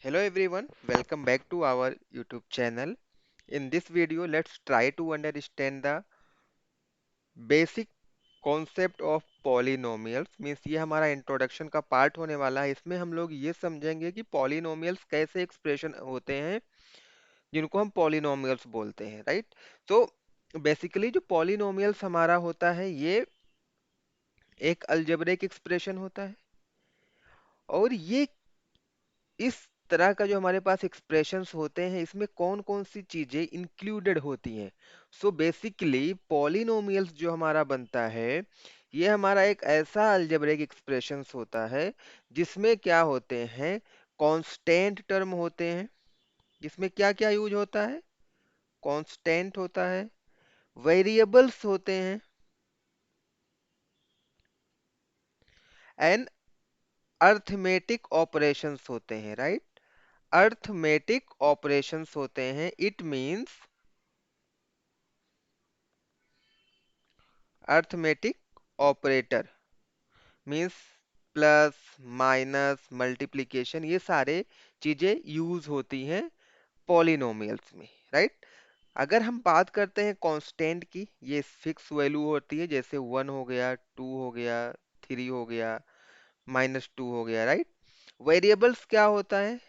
Hello everyone, welcome back to our YouTube channel. In this video, let's try to understand the basic concept of polynomials. Means ये हमारा introduction का part होने वाला है। इसमें हम लोग ये समझेंगे कि पॉलिनोमियल्स कैसे एक्सप्रेशन होते हैं जिनको हम पॉलिनोमियल्स बोलते हैं, राइट। तो बेसिकली जो पॉलिनोमियल्स हमारा होता है ये एक अलजेब्रिक एक्सप्रेशन होता है और ये इस तरह का जो हमारे पास एक्सप्रेशंस होते हैं इसमें कौन कौन सी चीजें इंक्लूडेड होती हैं। सो बेसिकली पॉलिनोमियल्स जो हमारा बनता है ये हमारा एक ऐसा अलजेब्रिक एक्सप्रेशंस होता है जिसमें क्या होते हैं, कांस्टेंट टर्म होते हैं। जिसमें क्या क्या यूज होता है, कांस्टेंट होता है, वेरिएबल्स होते हैं एंड अर्थमेटिक ऑपरेशंस होते हैं, राइट। अर्थमेटिक ऑपरेशंस होते हैं, it means arithmetic operator means plus minus multiplication, ये सारे चीजें यूज होती हैं पॉलिनोमियल्स में, राइट। अगर हम बात करते हैं कांस्टेंट की, ये फिक्स वैल्यू होती है, जैसे 1 हो गया, 2 हो गया, 3 हो गया, -2 हो गया, राइट। वेरिएबल्स क्या होता है,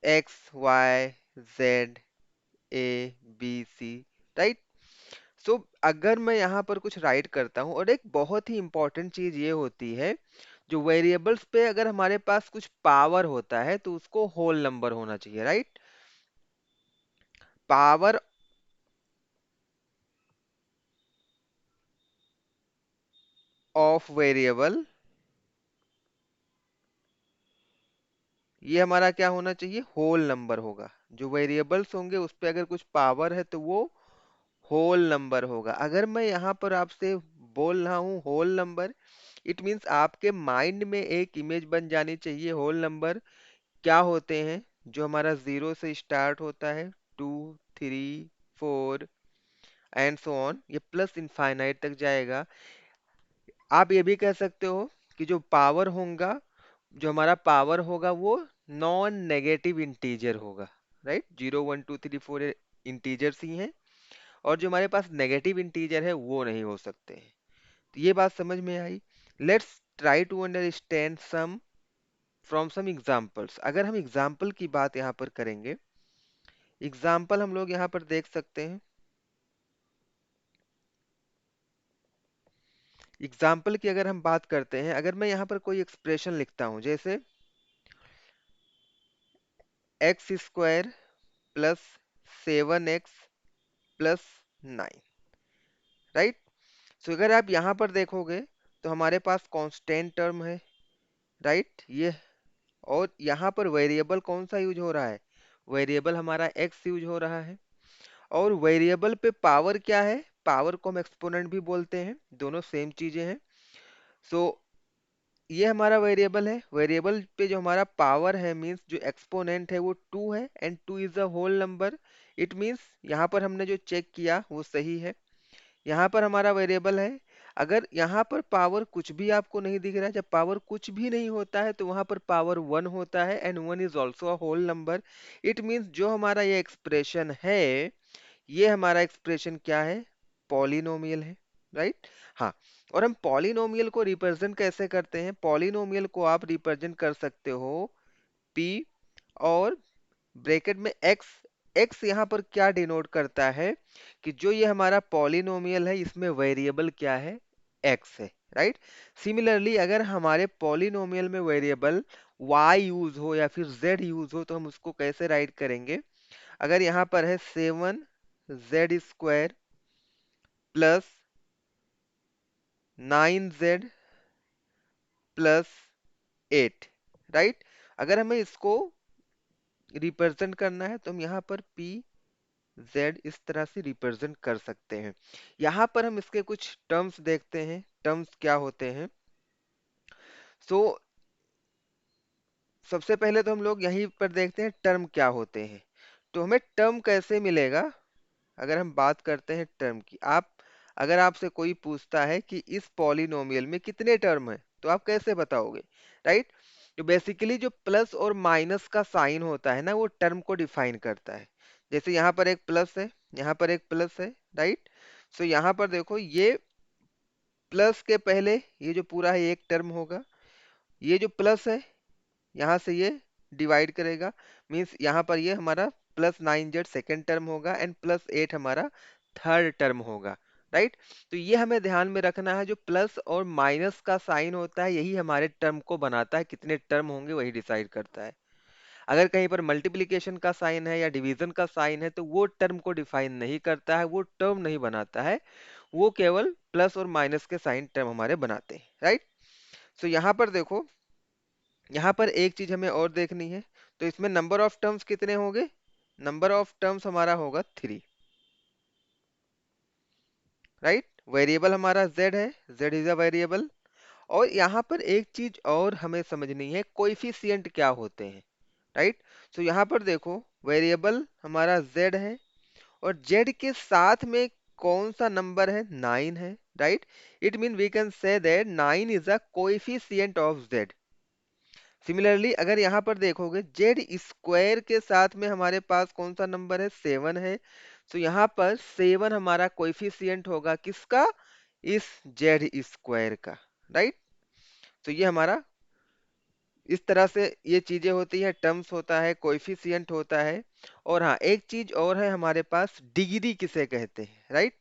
x y z a b c, right. So अगर मैं यहाँ पर कुछ राइट करता हूँ, और एक बहुत ही इंपॉर्टेंट चीज ये होती है, जो वेरिएबल्स पे अगर हमारे पास कुछ पावर होता है तो उसको होल नंबर होना चाहिए, राइट। पावर ऑफ वेरिएबल, ये हमारा क्या होना चाहिए, होल नंबर होगा। जो वेरिएबल्स होंगे उस पे अगर कुछ पावर है तो वो होल नंबर होगा। अगर मैं यहाँ पर आपसे बोल रहा हूँ होल नंबर, इट मीन्स आपके माइंड में एक इमेज बन जानी चाहिए। होल नंबर क्या होते हैं, जो हमारा जीरो से स्टार्ट होता है, 2 3 4 एंड सो ऑन, ये प्लस इनफाइनाइट तक जाएगा। आप ये भी कह सकते हो कि जो पावर होगा, जो हमारा पावर होगा वो नॉन नेगेटिव इंटीजर होगा, राइट। 0 1 2 3 4 इंटीजर्स ही हैं, और जो हमारे पास नेगेटिव इंटीजर है वो नहीं हो सकते हैं। तो ये बात समझ में आई। Let's try to understand some from some examples. अगर हम एग्जांपल की बात यहाँ पर करेंगे, एग्जाम्पल हम लोग यहाँ पर देख सकते हैं। एग्जाम्पल की अगर हम बात करते हैं, अगर मैं यहाँ पर कोई एक्सप्रेशन लिखता हूँ, जैसे x² plus 7x plus 9, right. So अगर आप यहाँ पर देखोगे तो हमारे पास कांस्टेंट टर्म है, राइट, ये। और यहाँ पर वेरिएबल कौन सा यूज हो रहा है, वेरिएबल हमारा x यूज हो रहा है। और वेरिएबल पे पावर क्या है, पावर को हम एक्सपोनेंट भी बोलते हैं, दोनों सेम चीजें हैं। सो ये हमारा वेरिएबल है, वेरिएबल पे जो हमारा पावर है मींस जो एक्सपोनेंट है वो 2 है, and 2 is a whole number. It means यहाँ पर हमने जो चेक किया वो सही है। यहाँ पर हमारा वेरिएबल है। अगर यहाँ पर पावर कुछ भी आपको नहीं दिख रहा है, जब पावर कुछ भी नहीं होता है तो वहां पर पावर 1 होता है, and 1 is also a whole number. It means जो हमारा ये एक्सप्रेशन है, ये हमारा एक्सप्रेशन क्या है, पॉलिनोमियल है, राइट। हाँ, और हम पॉलिनोमियल को रिप्रेजेंट कैसे करते हैं, पॉलिनोमियल को आप रिप्रेजेंट कर सकते हो p और ब्रैकेट में x। x यहाँ पर क्या डिनोट करता है कि जो ये हमारा पॉलिनोमियल है इसमें वेरिएबल क्या है, x है, राइट। सिमिलरली अगर हमारे पॉलिनोमियल में वेरिएबल y यूज हो या फिर z यूज हो तो हम उसको कैसे राइट करेंगे। अगर यहाँ पर है 7z² plus 9z plus 8, right. अगर हमें इसको रिप्रेजेंट करना है तो हम यहाँ पर p z इस तरह से रिप्रेजेंट कर सकते हैं। यहाँ पर हम इसके कुछ टर्म्स देखते हैं, टर्म्स क्या होते हैं। सो सबसे पहले तो हम लोग यहीं पर देखते हैं टर्म क्या होते हैं। तो हमें टर्म कैसे मिलेगा, अगर हम बात करते हैं टर्म की, आप अगर आपसे कोई पूछता है कि इस पॉलिनोमियल में कितने टर्म है तो आप कैसे बताओगे, राइट। जो बेसिकली जो प्लस और माइनस का साइन होता है ना, वो टर्म को डिफाइन करता है। जैसे यहाँ पर एक प्लस है, यहाँ पर एक प्लस है, राइट। सो यहाँ पर देखो, ये प्लस के पहले ये जो पूरा है एक टर्म होगा, ये जो प्लस है यहाँ से ये डिवाइड करेगा, मीन्स यहाँ पर ये हमारा +9z सेकेंड टर्म होगा एंड +8 हमारा थर्ड टर्म होगा, राइट। तो ये हमें ध्यान में रखना है, जो प्लस और माइनस का साइन होता है यही हमारे टर्म को बनाता है, कितने टर्म होंगे वही डिसाइड करता है। अगर कहीं पर मल्टीप्लिकेशन का साइन है या डिवीजन का साइन है तो वो टर्म को डिफाइन नहीं करता है, वो टर्म नहीं बनाता है, वो केवल प्लस और माइनस के साइन टर्म हमारे बनाते हैं, राइट। सो यहाँ पर देखो, यहाँ पर एक चीज हमें और देखनी है। तो इसमें नंबर ऑफ टर्म्स कितने होंगे? नंबर ऑफ टर्म्स हमारा होगा 3, राइट। वेरिएबल हमारा z है, z इज अ वेरिएबल। और यहाँ पर एक चीज और हमें समझनी है, कोएफिशिएंट क्या होते हैं, राइट। सो यहाँ पर देखो, वेरिएबल हमारा z है और z के साथ में कौन सा नंबर है? 9 है, right. It mean we can say that 9 is a coefficient of z। Similarly अगर यहाँ पर देखोगे, जेड स्क्वायर के साथ में हमारे पास कौन सा नंबर है? 7 है। तो यहाँ पर 7 हमारा कोएफिशिएंट होगा किसका? इस जेड स्क्वायर का, राइट। तो ये हमारा इस तरह से ये चीजें होती है, टर्म्स होता है, कोएफिशिएंट होता है। और हाँ, एक चीज और है हमारे पास, डिग्री किसे कहते हैं, राइट।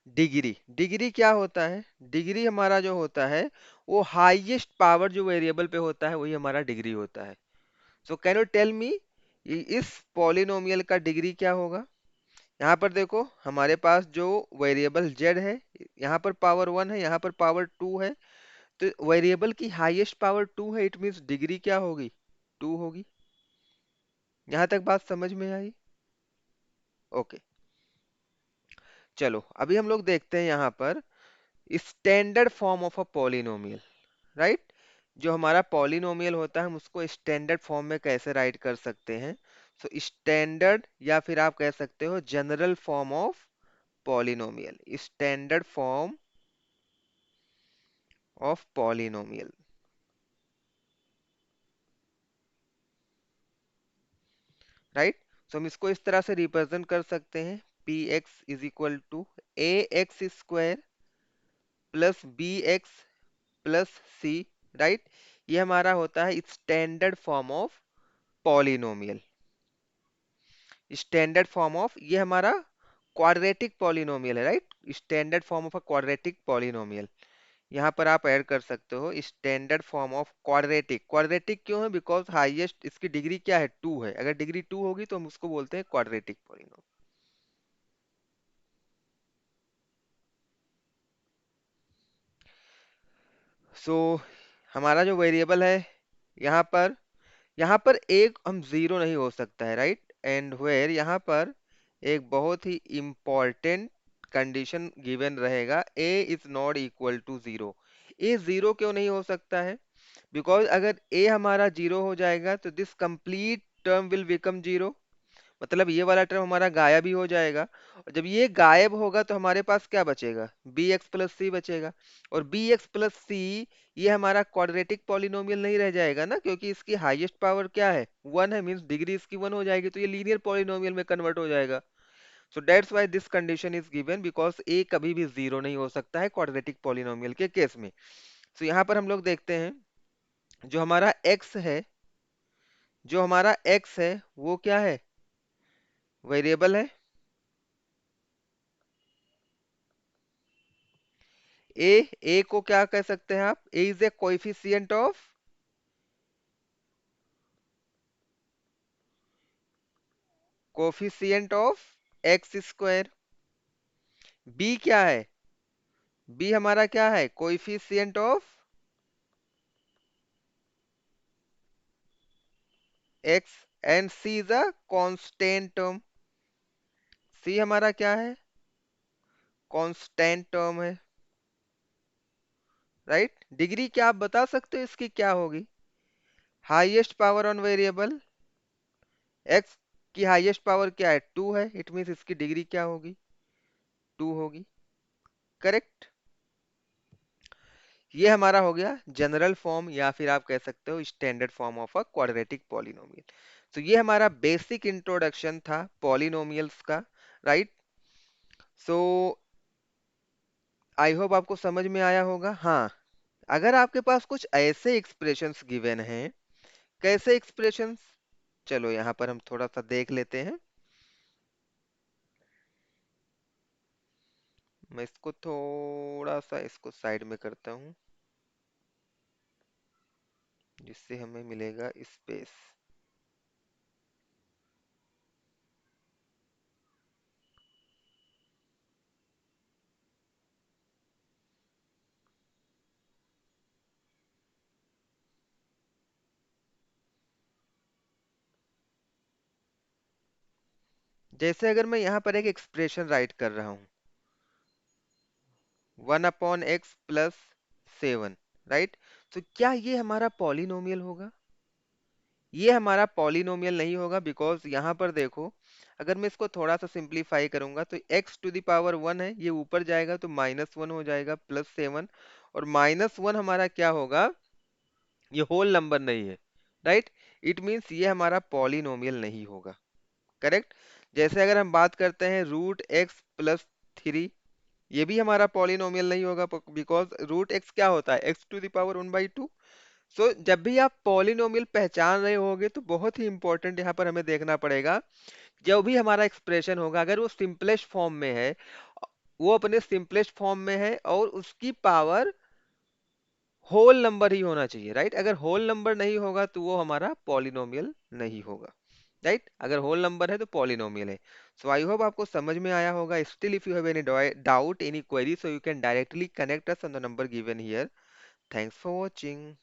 डिग्री, डिग्री क्या होता है? डिग्री हमारा जो होता है, वो हाईएस्ट पावर जो वेरिएबल पे होता है वही हमारा डिग्री होता है। So can you tell me, इस पॉलिनोमियल का डिग्री क्या होगा? यहाँ पर देखो, हमारे पास जो वेरिएबल z है, यहाँ पर पावर 1 है, यहाँ पर पावर 2 है। तो वेरिएबल की हाईएस्ट पावर 2 है, इट मीन्स डिग्री क्या होगी? 2 होगी। यहाँ तक बात समझ में आई? ओके, चलो अभी हम लोग देखते हैं यहाँ पर standard form of a polynomial, right. जो हमारा पॉलिनोमियल होता है हम उसको स्टैंडर्ड फॉर्म में कैसे राइट कर सकते हैं। सो स्टैंडर्ड, या फिर आप कह सकते हो general form of polynomial, standard form of polynomial, right. So हम इसको इस तरह से रिप्रेजेंट कर सकते हैं, p x is equal to a x square plus b x plus c, right. ये हमारा होता है standard form of polynomial. Standard form of, ये हमारा क्वाड्रेटिक पॉलिनोमियल है, right. Standard form of a quadratic polynomial, यहाँ पर आप ऐड कर सकते हो standard form of quadratic. Quadratic क्यों है? बिकॉज हाईएस्ट इसकी डिग्री क्या है? 2 है। अगर डिग्री 2 होगी तो हम उसको बोलते हैं क्वाड्रेटिक पॉलिनोमियल। सो हमारा जो वेरिएबल है, यहाँ पर एक हम जीरो नहीं हो सकता है, राइट। एंड वेयर यहाँ पर एक बहुत ही इंपॉर्टेंट कंडीशन गिवन रहेगा, a is not equal to 0। A zero क्यों नहीं हो सकता है? बिकॉज अगर a हमारा जीरो हो जाएगा तो this complete term will become zero, मतलब ये वाला टर्म हमारा गायब ही हो जाएगा। और जब ये गायब होगा तो हमारे पास क्या बचेगा? बी एक्स प्लस सी बचेगा। और बी एक्स प्लस सी ये हमारा क्वाड्रेटिक पॉलिनोमियल नहीं रह जाएगा ना, क्योंकि इसकी हाईएस्ट पावर क्या है? 1 है, मीन्स डिग्री इसकी 1 हो जाएगी, तो ये लीनियर पॉलिनोमियल में कन्वर्ट हो जाएगा। So that's why this condition is given, because a कभी भी जीरो नहीं हो सकता है क्वाड्रेटिक पॉलिनोमियल के केस में। सो यहाँ पर हम लोग देखते हैं, जो हमारा x है, जो हमारा x है वो क्या है? वेरिएबल है। ए को क्या कह सकते हैं आप? A is a coefficient of, coefficient of x square. B क्या है? बी हमारा क्या है? Coefficient of x. And c is a constant term. C हमारा क्या है? कांस्टेंट टर्म है, राइट। डिग्री क्या आप बता सकते हो इसकी क्या होगी? Highest power on variable x की हाईएस्ट पावर क्या है? 2 है, इट मीन्स इसकी डिग्री क्या होगी? 2 होगी, करेक्ट। ये हमारा हो गया जनरल फॉर्म या फिर आप कह सकते हो standard form of a quadratic polynomial. तो ये हमारा बेसिक इंट्रोडक्शन था पॉलिनोमियल्स का, राइट। सो आई होप आपको समझ में आया होगा। हाँ, अगर आपके पास कुछ ऐसे एक्सप्रेशंस गिवन हैं, कैसे एक्सप्रेशंस, चलो यहाँ पर हम थोड़ा सा देख लेते हैं। मैं इसको थोड़ा सा इसको साइड में करता हूँ, जिससे हमें मिलेगा स्पेस। जैसे अगर मैं यहाँ पर एक एक्सप्रेशन राइट कर रहा हूँ, 1/x+7, राइट। तो क्या ये हमारा पॉलिनोमियल होगा? ये हमारा पॉलिनोमियल नहीं होगा, बिकॉज यहाँ पर देखो, अगर मैं इसको थोड़ा सा सिंप्लीफाई करूंगा तो x⁻1 है, ये ऊपर जाएगा तो -1 हो जाएगा, +7। और -1 हमारा क्या होगा, ये होल नंबर नहीं है, राइट। इट मीन्स ये हमारा पॉलिनोमियल नहीं होगा, करेक्ट। जैसे अगर हम बात करते हैं √x+3, ये भी हमारा पॉलिनोमियल नहीं होगा, बिकॉज √x क्या होता है, x⁻1/2। सो जब भी आप पॉलिनोमियल पहचान रहे होगे तो बहुत ही इंपॉर्टेंट यहाँ पर हमें देखना पड़ेगा, जो भी हमारा एक्सप्रेशन होगा अगर वो सिंपलेस्ट फॉर्म में है, वो अपने सिंपलेस्ट फॉर्म में है और उसकी पावर होल नंबर ही होना चाहिए, राइट। अगर होल नंबर नहीं होगा तो वो हमारा पॉलिनोमियल नहीं होगा, राइट। अगर होल नंबर है तो पॉलिनोमियल है। सो आई होप आपको समझ में आया होगा। Still if you have any doubt, any query, so you can directly connect us on the number given here. Thanks for watching.